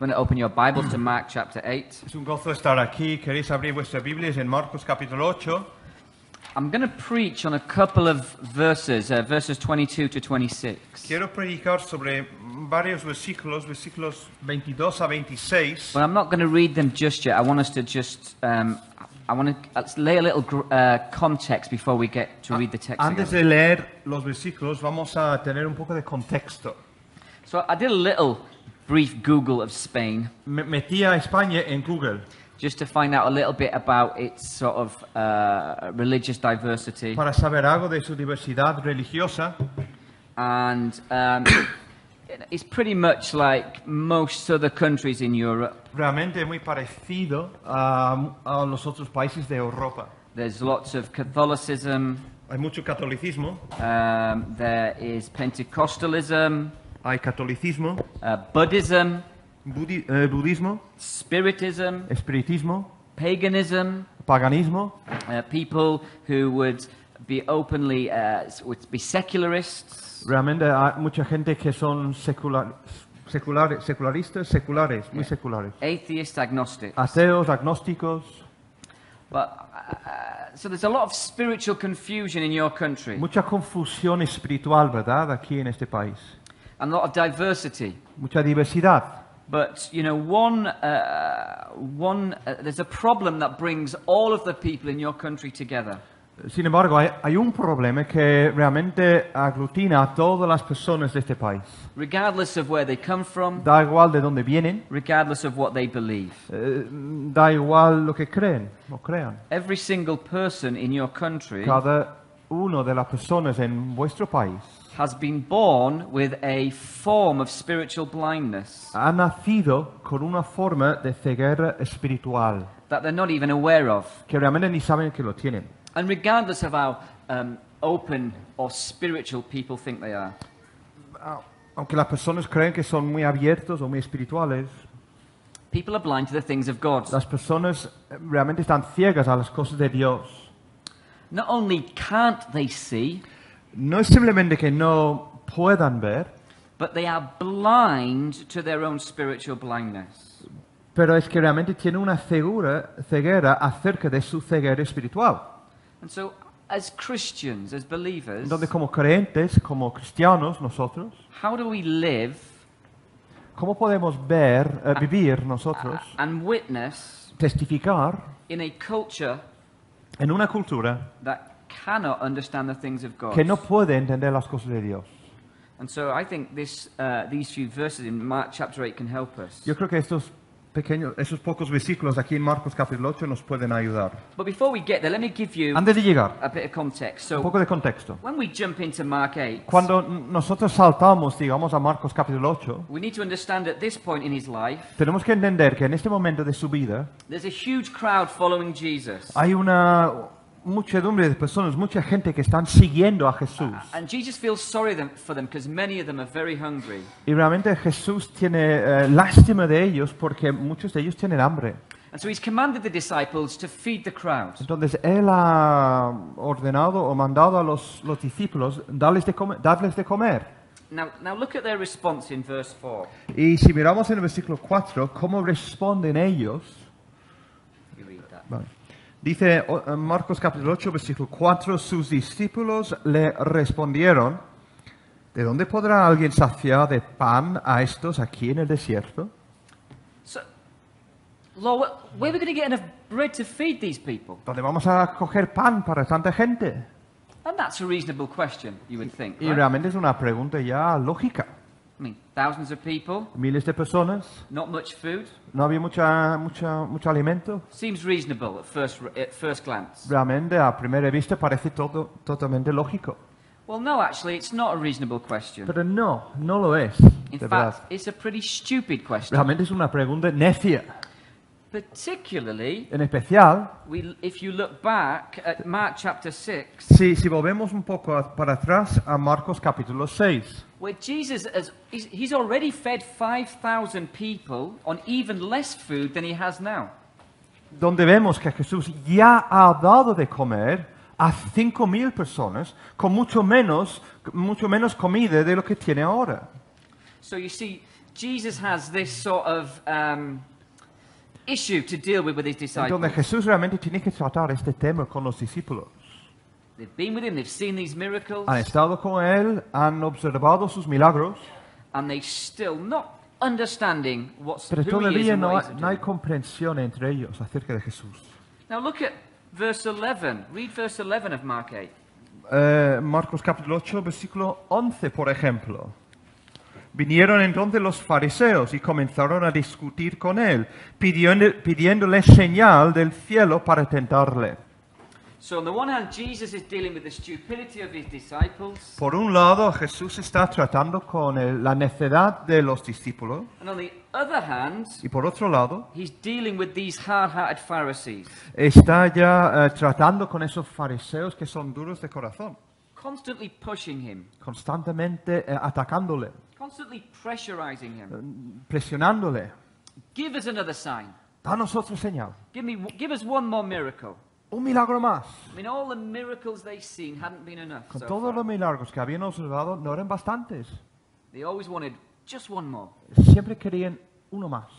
going to open your Bibles to Mark chapter 8. Es un gozo estar aquí. ¿Queréis abrir vuestras Biblias en Marcos capítulo 8? I'm going to preach on a couple of verses, verses 22 to 26. Quiero predicar sobre varios versículos 22 a 26. But I'm not going to read them just yet. I want us to just, I want to lay a little context before we get to read the text Antes together. de leer los versículos, vamos a tener un poco de contexto. So I did a little brief Google of Spain, Me metí a España en Google just to find out a little bit about its sort of religious diversity. para saber algo de su diversidad religiosa. And it's pretty much like most other countries in Europe. Realmente muy parecido a los otros países de Europa. There's lots of Catholicism, Hay mucho catolicismo, there is Pentecostalism, hay catolicismo, Buddhism, budismo, Spiritism, espiritismo, paganism, paganismo. people who would be openly would be secularists, Realmente hay mucha gente que son seculares, muy seculares. atheists, agnostics. Ateos, agnósticos, But so there's a lot of spiritual confusion in your country, mucha confusión espiritual, ¿verdad? Aquí en este país. and a lot of diversity. Mucha diversidad. But you know, there's a problem that brings all of the people in your country together. Sin embargo, hay un problema que realmente aglutina a todas las personas de este país. Regardless of where they come from, Da igual de dónde vienen, regardless of what they believe. da igual lo que creen o crean. Every single person in your country Cada uno de las personas en vuestro país has been born with a form of spiritual blindness ha nacido con una forma de ceguera espiritual that they're not even aware of. que realmente ni saben que lo tienen. And regardless of how open or spiritual people think they are, Aunque las personas creen que son muy abiertos o muy espirituales, people are blind to the things of God. las personas realmente están ciegas a las cosas de Dios. Not only can't they see, No es simplemente que no puedan ver, but they are blind to their own spiritual blindness. pero es que realmente tienen una ceguera acerca de su ceguera espiritual. And so, as Christians, as believers, Entonces, como creyentes, como cristianos nosotros, how do we live ¿cómo podemos vivir nosotros, and witness testificar in a culture en una cultura that cannot understand the things of God? que no puede entender las cosas de Dios? And so I think these few verses in Mark chapter 8 can help us. Yo creo que esos pocos versículos aquí en Marcos capítulo 8 nos pueden ayudar. But before we get there, let me give you Antes de llegar, a bit of context. un So poco de contexto. when we jump into Mark 8, Cuando nosotros saltamos, digamos, a Marcos capítulo 8, we need to understand at this point in his life, tenemos que entender que en este momento de su vida there's a huge crowd following Jesus. hay una muchedumbre de personas, mucha gente que están siguiendo a Jesús. And Jesus feels sorry for them because many of them are very hungry. Y realmente Jesús tiene lástima de ellos porque muchos de ellos tienen hambre. And so he's commanded the disciples to feed the crowd. Entonces Él ha ordenado o mandado a los discípulos darles de comer. Now look at their response in verse 4. Y si miramos en el versículo 4, ¿cómo responden ellos? You read that. Vale. Dice Marcos capítulo 8, versículo 4, sus discípulos le respondieron, ¿de dónde podrá alguien saciar de pan a estos aquí en el desierto? So, Lord, where are we going to get enough bread to feed these people? ¿Dónde vamos a coger pan para tanta gente? And that's a reasonable question, you would think, Y right? realmente es una pregunta ya lógica. I mean, thousands of people, Miles de personas, not much food. no había mucho alimento. Seems reasonable at first glance. Realmente a primera vista parece todo totalmente lógico. Well, no, actually, it's not a reasonable question. Pero no lo es. In De verdad. fact, it's a pretty stupid question. Realmente es una pregunta necia. Particularly, En especial, if you look back at Mark chapter 6, si volvemos un poco para atrás a Marcos capítulo 6, where Jesus he's already fed 5,000 people on even less food than he has now. donde vemos que Jesús ya ha dado de comer a 5,000 personas con mucho menos comida de lo que tiene ahora. So you see, Jesus has this sort of issue to deal with his disciples. Entonces Jesús realmente tiene que tratar este tema con los discípulos. They've been with him, they've seen these miracles, Han estado con él, han observado sus milagros, and they still not understanding pero who he is todavía and no what hay, he's no hay doing. comprensión entre ellos acerca de Jesús. Now look at verse 11. Read verse 11 of Mark 8. Marcos capítulo 8, versículo 11, por ejemplo. Vinieron entonces los fariseos y comenzaron a discutir con él, pidiéndole señal del cielo para tentarle. So on the one hand, Jesus is dealing with the stupidity of his disciples, Por un lado, Jesús está tratando con la necedad de los discípulos, and on the other hand, y por otro lado, he's dealing with these hard-hearted Pharisees, está ya tratando con esos fariseos que son duros de corazón, constantly pushing him, constantemente atacándole, constantly pressurizing him. presionándole. Give us another sign. Danos otra señal. Give us one more miracle. Un milagro más. I mean, all the miracles they've seen hadn't been enough Con so todos far. los milagros que habían observado no eran bastantes. They always wanted just one more. Siempre querían uno más.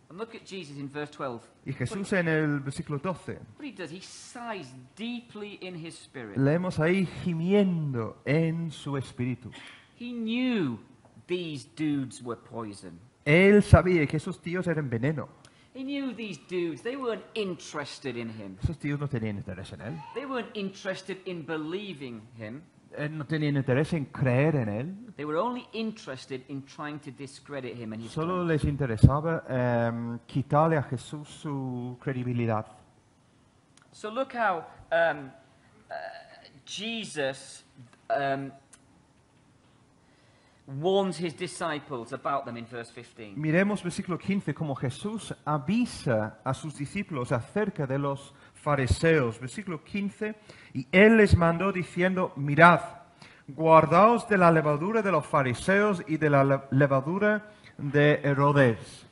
And look at Jesus in verse 12. Y Jesús en el versículo 12, What he does, he sighs deeply in his spirit. leemos ahí gimiendo en su espíritu. He knew these dudes were poison. Él sabía que esos tíos eran veneno. He knew these dudes, they weren't interested in him. Esos tíos no tenían interés en él. They weren't interested in believing him. No tenían interés en creer en él. They were only interested in trying to discredit him and his Solo claim. les interesaba quitarle a Jesús su credibilidad. So look how Jesus warns his disciples about them in verse 15. Miremos versículo 15, como Jesús avisa a sus discípulos acerca de los fariseos. Versículo 15, y él les mandó diciendo, mirad, guardaos de la levadura de los fariseos y de la levadura de Herodes.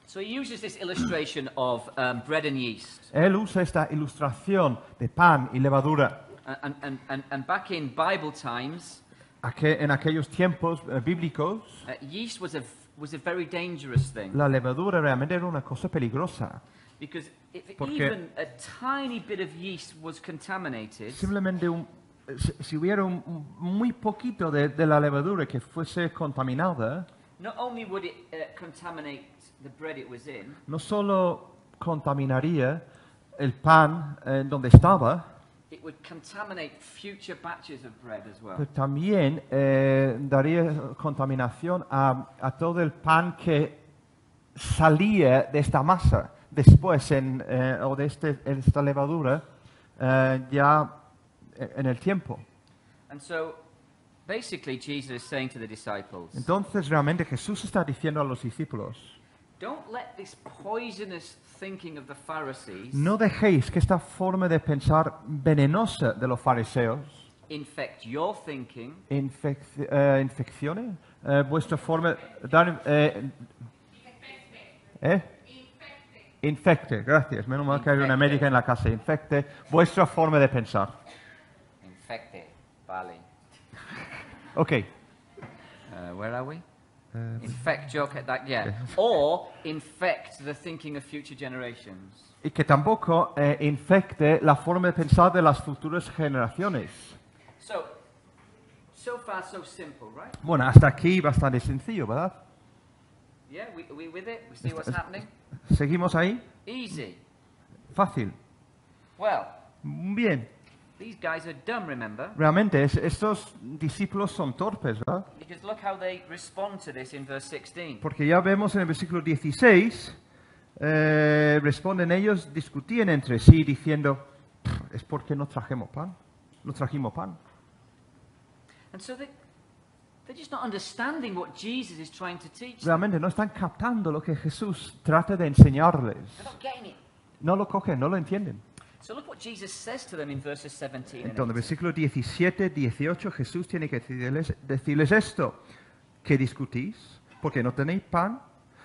So he uses this illustration of bread and yeast. Él usa esta ilustración de pan y levadura. And back in Bible times, En aquellos tiempos bíblicos, yeast was a very dangerous thing. la levadura realmente era una cosa peligrosa. Because if Porque- even a tiny bit of yeast was contaminated, Simplemente si hubiera muy poquito de la levadura que fuese contaminada, not only would it contaminate the bread it was in, no solo contaminaría el pan donde estaba, it would contaminate future batches of bread as well. pero también daría contaminación a todo el pan que salía de esta masa después o de esta levadura ya en el tiempo. And so, basically, Jesus is saying to the disciples, Entonces realmente Jesús está diciendo a los discípulos, don't let this poisonous thinking of the Pharisees no dejéis que esta forma de pensar venenosa de los fariseos infect your thinking infeccione vuestra forma infecte, gracias, menos mal que hay una médica en la casa, infecte vuestra forma de pensar. infected, vale. Ok, Where are we? Infect your or infect the thinking of future generations. y que tampoco infecte la forma de pensar de las futuras generaciones. So far so simple, right? Bueno, hasta aquí bastante sencillo, ¿verdad? Yeah, we with it? We see what's happening? ¿Seguimos ahí? Easy. Fácil. Well, Bien. these guys are dumb, remember? Realmente, estos discípulos son torpes, ¿verdad? Because look how they respond to this in verse 16. Porque ya vemos en el versículo 16, responden ellos, discutían entre sí diciendo, es porque no trajimos pan. And so they're just not understanding what Jesus is trying to teach them. Realmente no están captando lo que Jesús trata de enseñarles. They're not getting it. No lo cogen, no lo entienden. So look what Jesus says to them in verses 17 and Entonces, 18. versículo 17, 18, Jesús tiene que decirles esto. ¿Qué discutís? ¿Porque no tenéis pan?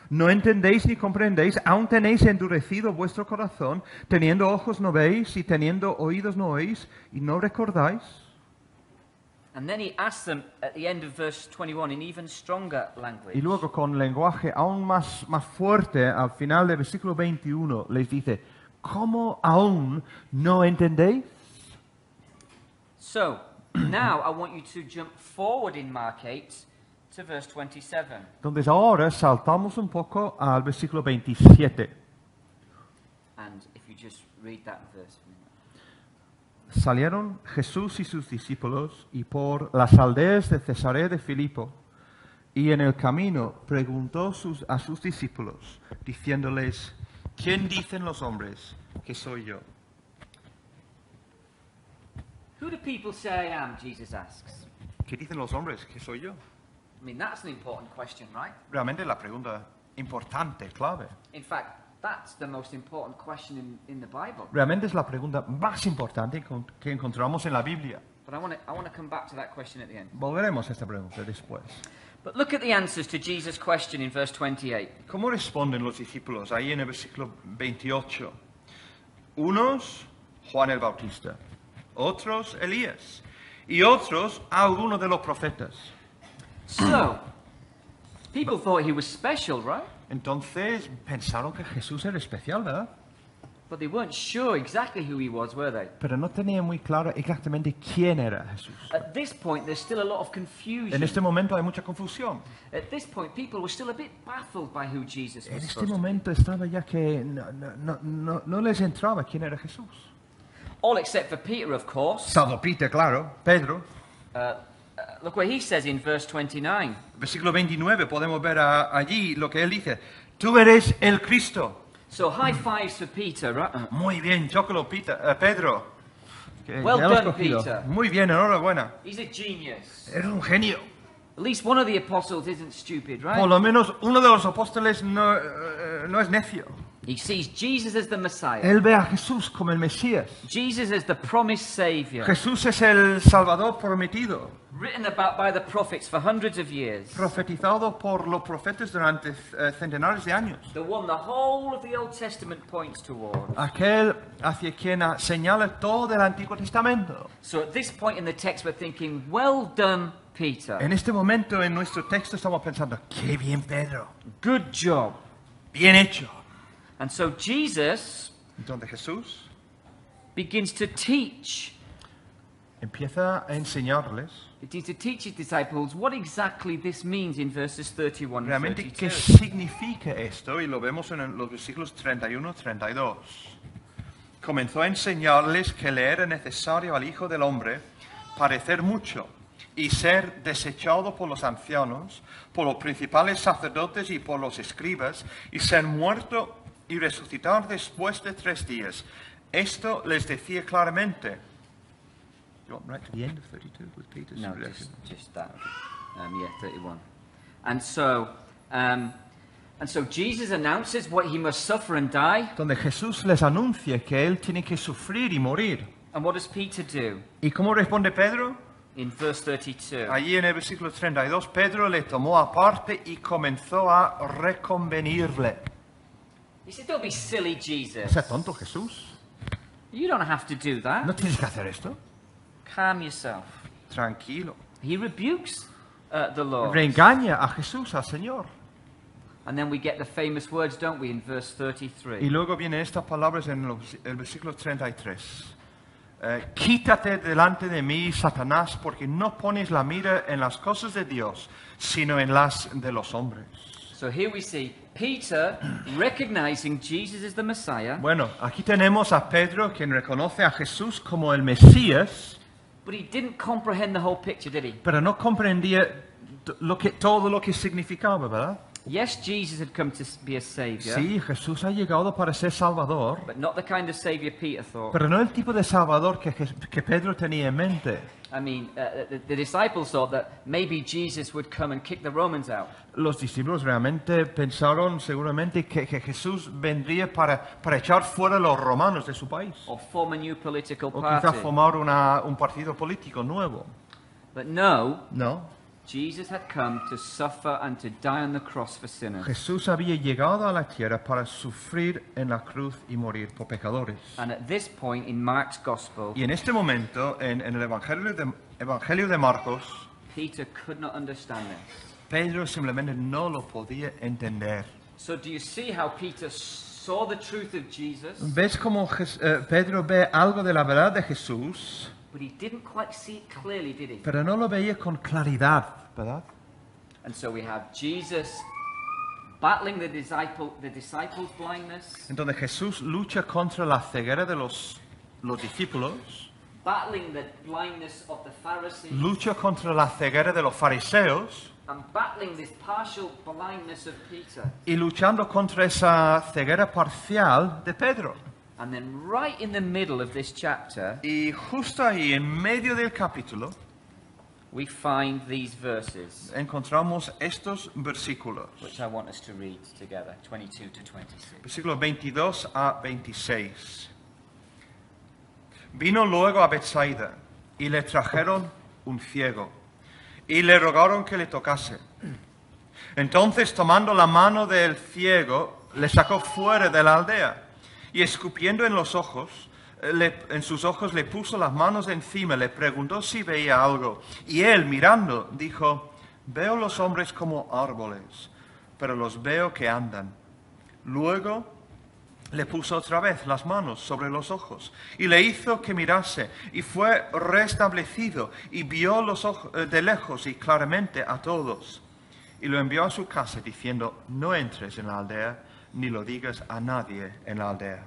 ¿No entendéis ni comprendéis? ¿Aún tenéis endurecido vuestro corazón? ¿Teniendo ojos no veis y teniendo oídos no oís y no recordáis? And then he asks them at the end of verse 21 in even stronger language. Y luego con lenguaje aún más fuerte, al final del versículo 21, les dice, ¿cómo aún no entendéis? So, now I want you to jump forward in Mark 8 to verse 27. Entonces ahora saltamos un poco al versículo 27. And if you just read that verse for me. Salieron Jesús y sus discípulos y por las aldeas de Cesarea de Filipo, y en el camino preguntó a sus discípulos, diciéndoles, ¿quién dicen los hombres que soy yo? Who do people say I am? Jesus asks. ¿Qué dicen los hombres que soy yo? I mean, that's an important question, right? Realmente la pregunta importante, clave. In fact, that's the most important question in the Bible. Realmente es la pregunta más importante que encontramos en la Biblia. But I want to come back to that question at the end. Volveremos a esta pregunta después. But look at the answers to Jesus' question in verse 28. ¿Cómo responden los discípulos ahí en el versículo 28? Unos, Juan el Bautista. Otros, Elías. Y otros, alguno de los profetas. So, people thought he was special, right? Entonces pensaron que Jesús era especial, ¿verdad? But they weren't sure exactly who he was, were they? Pero no tenían muy claro exactamente quién era Jesús. At this point, there's still a lot of En confusion. este momento hay mucha confusión. At this point, people were still a bit baffled by who Jesus En was este supposed to be. momento estaba ya que no les entraba quién era Jesús. All except for Peter, of course. Salvo Peter, claro. Pedro. Look what he says in verse 29. Versículo 29 podemos ver allí lo que él dice. Tú eres el Cristo. So high fives for Peter, right? Muy bien, chócalo, Pedro. Que Well ya lo has done, cogido. Peter. Muy bien, enhorabuena. He's a genius. Eres un genio. At least one of the apostles isn't stupid, Por right? lo menos uno de los apóstoles no es necio. He sees Jesus as the Messiah. Él ve a Jesús como el Mesías. Jesus as the promised Savior, Jesús es el Salvador prometido, written about by the prophets for hundreds of years. profetizado por los profetas durante centenares de años. The one the whole of the Old Testament points towards. Aquel hacia quien señala todo el Antiguo Testamento. So at this point in the text we're thinking, well done, Peter. En este momento en nuestro texto estamos pensando, qué bien Pedro, Good job. bien hecho. And so Jesus Entonces Jesús begins to teach. empieza a enseñarles Begins to teach his disciples what exactly this means in verses 31 and realmente 32. qué significa esto, y lo vemos en los versículos 31 y 32. Comenzó a enseñarles que le era necesario al Hijo del Hombre padecer mucho y ser desechado por los ancianos, por los principales sacerdotes y por los escribas, y ser muerto y resucitar después de 3 días. Esto les decía claramente. You want right to the end of 32 with Peter's No, reaction? just that. Yeah, 31. And so Jesus announces what he must suffer and die. Donde Jesús les anuncia que él tiene que sufrir y morir. And what does Peter do? ¿Y cómo responde Pedro? In verse 32. Allí en el versículo 32, Pedro le tomó aparte y comenzó a reconvenirle. He said, don't be silly, ¿Es Jesus. tonto Jesús? You don't have to do that. ¿No tienes que hacer esto? Calm yourself. Tranquilo. He rebukes the Lord. Reengaña a Jesús, al Señor. And then we get the famous words, don't we, in verse 33. Y luego vienen estas palabras en el versículo 33. Quítate delante de mí, Satanás, porque no pones la mira en las cosas de Dios, sino en las de los hombres. So here we see Peter recognizing Jesus as the Messiah, Bueno, aquí tenemos a Pedro, quien reconoce a Jesús como el Mesías, but he didn't comprehend the whole picture, did he? pero no comprendía todo lo que significaba, ¿verdad? Yes, Jesus had come to be a savior, Sí, Jesús ha llegado para ser Salvador, but not the kind of savior Peter thought. pero no el tipo de Salvador que Pedro tenía en mente. I mean, the disciples thought that maybe Jesus would come and kick the Romans out. Los discípulos realmente pensaron seguramente que Jesús vendría para echar fuera a los romanos de su país. Or form a new political O quizá party. formar un partido político nuevo. But no, No. Jesus had come to suffer and to die on the cross for sinners. Jesús había llegado a la tierra para sufrir en la cruz y morir por pecadores. And at this point in Mark's Gospel, Y en este momento, en el Evangelio de Marcos, Peter could not understand this. Pedro simplemente no lo podía entender. So do you see how Peter saw the truth of Jesus, ¿Ves cómo Pedro ve algo de la verdad de Jesús, but he didn't quite see it clearly, did he? pero no lo veía con claridad, ¿verdad? And so we have Jesus battling the disciples' blindness, Entonces Jesús lucha contra la ceguera de los discípulos, battling the blindness of the Pharisees, lucha contra la ceguera de los fariseos and battling this partial blindness of Peter. y luchando contra esa ceguera parcial de Pedro. And then right in the middle of this chapter, Y justo ahí, en medio del capítulo, we find these verses, encontramos estos versículos, which I want us to read together, 22 to 26. versículos 22 a 26. Vino luego a Betsaida y le trajeron un ciego y le rogaron que le tocase. Entonces, tomando la mano del ciego, le sacó fuera de la aldea y escupiendo en sus ojos le puso las manos encima, le preguntó si veía algo. Y él, mirando, dijo: veo los hombres como árboles, pero los veo que andan. Luego le puso otra vez las manos sobre los ojos y le hizo que mirase, y fue restablecido y vio los ojos de lejos y claramente a todos. Y lo envió a su casa diciendo: no entres en la aldea ni lo digas a nadie en la aldea.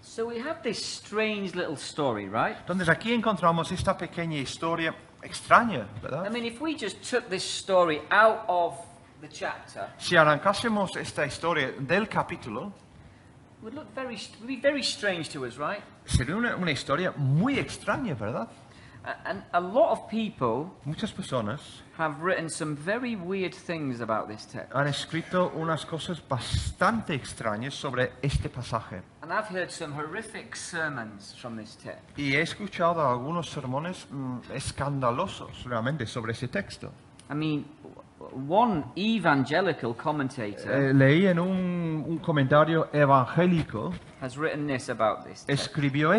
So we have this strange little story, right? Entonces aquí encontramos esta pequeña historia extraña, I ¿verdad? mean, if we just took this story out of the chapter, Si arrancásemos esta historia del capítulo, it would be very strange to us, right? sería una historia muy extraña, ¿verdad? And a lot of people Muchas personas have written some very weird things about this text. han escrito unas cosas bastante extrañas sobre este pasaje. And I've heard some horrific sermons from this text. Y he escuchado algunos sermones escandalosos realmente sobre ese texto. I mean, one evangelical commentator Leí en un comentario evangélico, has written this about this text. escribió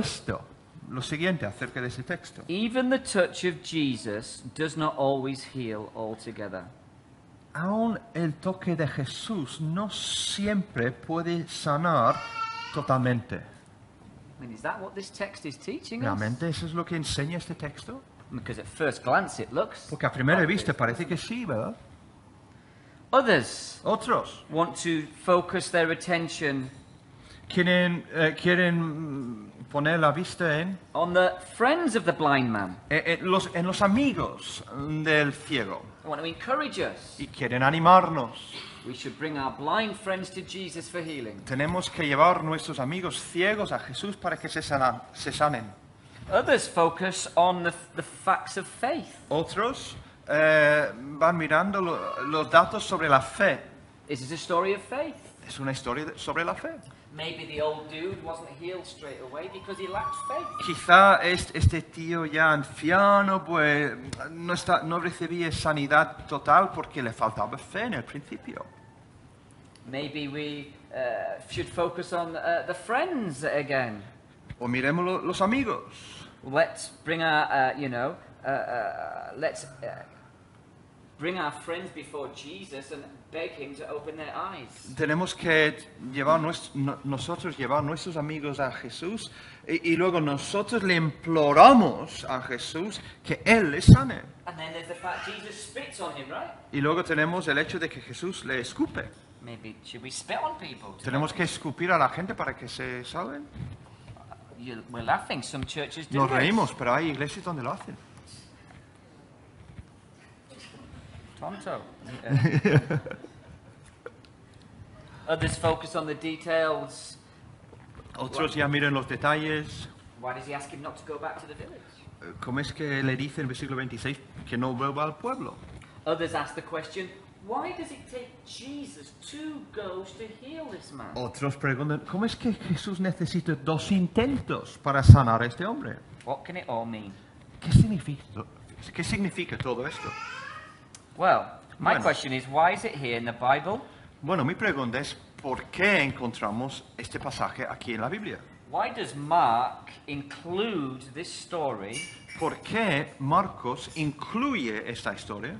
lo siguiente acerca de ese texto. Even the touch of Jesus does not always heal altogether. Aún el toque de Jesús no siempre puede sanar totalmente. I mean, is that what this text is teaching us? ¿Realmente eso es lo que enseña este texto? Because at first glance it looks. Porque a primera like vista this. parece que sí, ¿verdad? Others Otros want to focus their attention quieren poner la vista on the friends of the blind man. en los amigos del ciego They want to encourage us. y quieren animarnos. We should bring our blind friends to Jesus for healing. Tenemos que llevar nuestros amigos ciegos a Jesús para que se sanen. Others focus on the facts of faith. Otros van mirando los datos sobre la fe. Is it a story of faith? Es una historia sobre la fe. Maybe the old dude wasn't healed straight away because he lacked faith. Quizá este tío ya anciano pues no recibía sanidad total porque le faltaba fe en el principio. Maybe we should focus on the friends again. O miremos los amigos. Let's bring our, bring our friends before Jesus and beg him to open their eyes. Tenemos que llevar nosotros llevar nuestros amigos a Jesús y luego nosotros le imploramos a Jesús que Él les sane. And then there's the fact Jesus spits on him, right? Y luego tenemos el hecho de que Jesús le escupe. Maybe should we spit on people? Tenemos que escupir a la gente para que se salven. We're laughing. Some churches do Nos this. reímos, pero hay iglesias donde lo hacen. Tonto. Others focus on the details. Otros ya miran los detalles. Why does he ask him not to go back to the village? ¿Cómo es que le dice en el versículo 26 que no vuelva al pueblo? Others ask the question, why does it take Jesus 2 goes to heal this man? Otros preguntan, ¿cómo es que Jesús necesita 2 intentos para sanar a este hombre? What can it all mean? ¿Qué ¿Qué significa todo esto? Well, my Bueno. question is, why is it here in the Bible? Bueno, mi pregunta es, ¿por qué encontramos este pasaje aquí en la Biblia? Why does Mark include this story ¿Por qué Marcos incluye esta historia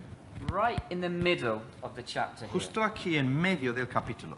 right in the middle of the chapter here? justo aquí en medio del capítulo?